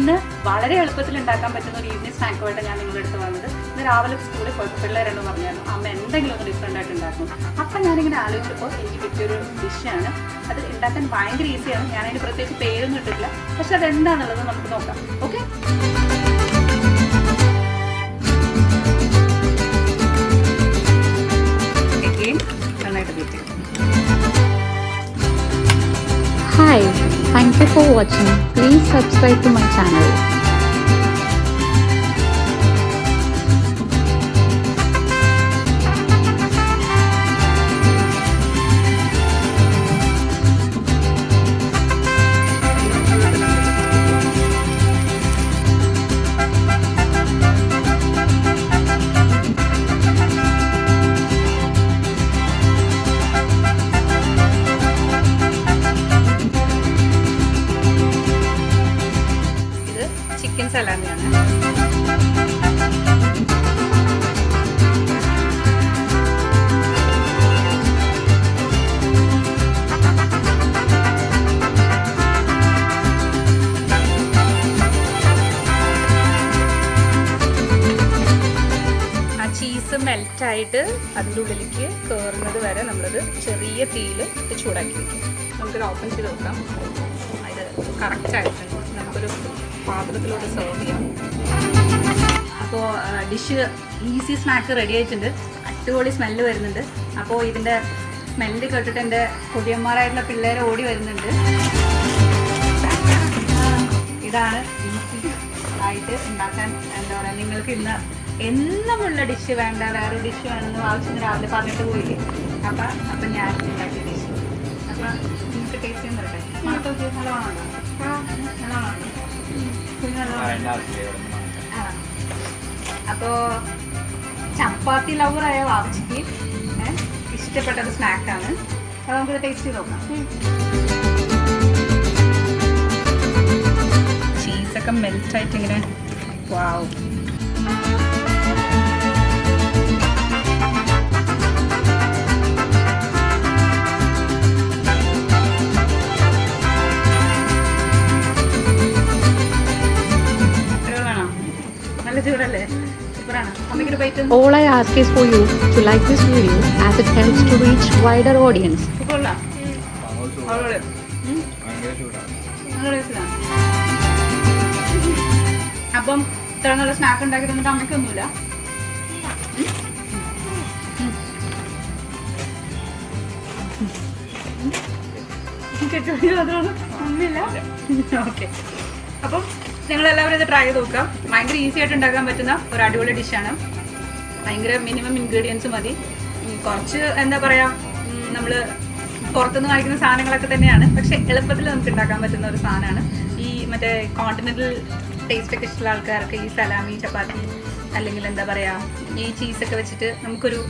ഇന്ന് വളരെ എളുപ്പത്തിൽ ഉണ്ടാക്കാൻ പറ്റുന്ന ഒരു ഈവനിങ് സ്നാക്കുമായിട്ട് ഞാൻ നിങ്ങളുടെ അടുത്ത് വന്നത്. ഇന്ന് രാവിലെ സ്കൂളിൽ പോയപ്പോൾ പിള്ളേരെന്ന് പറഞ്ഞായിരുന്നു അമ്മ എന്തെങ്കിലും ഒന്ന് ഡിഫറെൻ്റ് ആയിട്ട് ഉണ്ടാക്കും. അപ്പം ഞാനിങ്ങനെ ആലോചിച്ചപ്പോൾ എനിക്ക് കിട്ടിയൊരു ഡിഷാണ്. അത് ഉണ്ടാക്കാൻ ഭയങ്കര ഈസിയാണ്. ഞാനതിന് പ്രത്യേകിച്ച് പേരൊന്നും ഇട്ടിട്ടില്ല. പക്ഷെ അതെന്താണെന്നുള്ളത് നമുക്ക് നോക്കാം. ഓക്കെ, നന്നായിട്ട് ബീറ്റ് ചെയ്യും. Hi, thank you for watching. Please subscribe to my channel. Chicken സലാമിയാണ്. ആ ചീസ് മെൽറ്റായിട്ട് അതിൻ്റെ ഉള്ളിലേക്ക് കയറുന്നത് വരെ നമ്മളത് ചെറിയ തീയിൽ ചൂടാക്കി വയ്ക്കും. നമുക്കിത് ഓപ്പൺ ചെയ്ത് നോക്കാം. ഇത് കറക്റ്റായിട്ടുണ്ട്. നമുക്കൊരു പാത്രത്തിലോട്ട് സെർവ് ചെയ്യാം. അപ്പോൾ ഡിഷ് ഈസി സ്നാക്ക് റെഡി ആയിട്ടുണ്ട്. അടിപൊളി സ്മെല്ല് വരുന്നുണ്ട്. അപ്പോൾ ഇതിൻ്റെ സ്മെല്ല് കേട്ടിട്ട് എൻ്റെ കൊതിയന്മാരായിട്ടുള്ള പിള്ളേർ ഓടി വരുന്നുണ്ട്. ഇതാണ് ഈസി ആയിട്ട് ഉണ്ടാക്കാൻ. എന്താ പറയുക, നിങ്ങൾക്ക് ഇന്ന് എന്നുമുള്ള ഡിഷ് വേണ്ട, വേറെ ഡിഷ് വേണമെന്ന് ആവശ്യം രാവിലെ പറഞ്ഞിട്ട് പോയില്ലേ. അപ്പം ഞാൻ ഉണ്ടാക്കിയ ഡിഷ്. അപ്പം നിങ്ങൾക്ക് ടേസ്റ്റ് ചെയ്യാൻ തരട്ടെ. മണത്തൊക്കെ നല്ലതാണോ? നല്ലതാണോ? അപ്പോ ചപ്പാത്തി ലവറായ വാവച്ചിക്ക് ഇഷ്ടപ്പെട്ട സ്നാക്കാണ്. അത് നമുക്കിത് ടേസ്റ്റ് ചെയ്ത് നോക്കാം. ചീസൊക്കെ മെൽറ്റായിട്ട് ഇങ്ങനെ വാവ്. All I ask is for you to like this video as it helps to reach wider audience. അപ്പം ഇത്ര നല്ല സ്നാക്ക് ഉണ്ടാക്കി തന്നിട്ട് അമ്മയ്ക്കൊന്നുമില്ല. ഒന്നുമില്ല. ഓക്കെ, അപ്പം നിങ്ങളെല്ലാവരും ഇത് ട്രൈ ചെയ്ത് നോക്കാം. ഭയങ്കര ഈസി ആയിട്ട് ഉണ്ടാക്കാൻ പറ്റുന്ന ഒരു അടിപൊളി ഡിഷാണ്. ഭയങ്കര മിനിമം ഇൻഗ്രീഡിയൻസ് മതി. കുറച്ച് എന്താ പറയുക, നമ്മൾ പുറത്തുനിന്ന് വാങ്ങിക്കുന്ന സാധനങ്ങളൊക്കെ തന്നെയാണ്, പക്ഷെ എളുപ്പത്തിൽ നമുക്ക് ഉണ്ടാക്കാൻ പറ്റുന്ന ഒരു സാധനമാണ്. ഈ മറ്റേ കോണ്ടിനെൻ്റൽ ടേസ്റ്റൊക്കെ ഇഷ്ടമുള്ള ആൾക്കാർക്ക് ഈ സലാമി, ചപ്പാത്തി അല്ലെങ്കിൽ എന്താ പറയുക ഈ ചീസൊക്കെ വെച്ചിട്ട് നമുക്കൊരു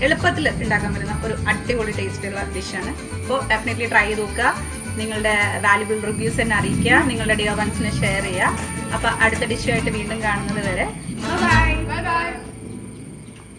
എളുപ്പത്തിൽ ഉണ്ടാക്കാൻ പറ്റുന്ന ഒരു അടിപൊളി ടേസ്റ്റുള്ള ഡിഷാണ്. അപ്പോൾ ഡെഫിനറ്റ്ലി ട്രൈ ചെയ്ത് നോക്കുക. നിങ്ങളുടെ വാല്യുബിൾ റിവ്യൂസ് തന്നെ അറിയിക്കുക. നിങ്ങളുടെ ഡിയർ വൺസിനെ ഷെയർ ചെയ്യുക. അപ്പോൾ അടുത്ത ഡിഷുമായിട്ട് വീണ്ടും കാണുന്നത് വരെ ബൈ ബൈ.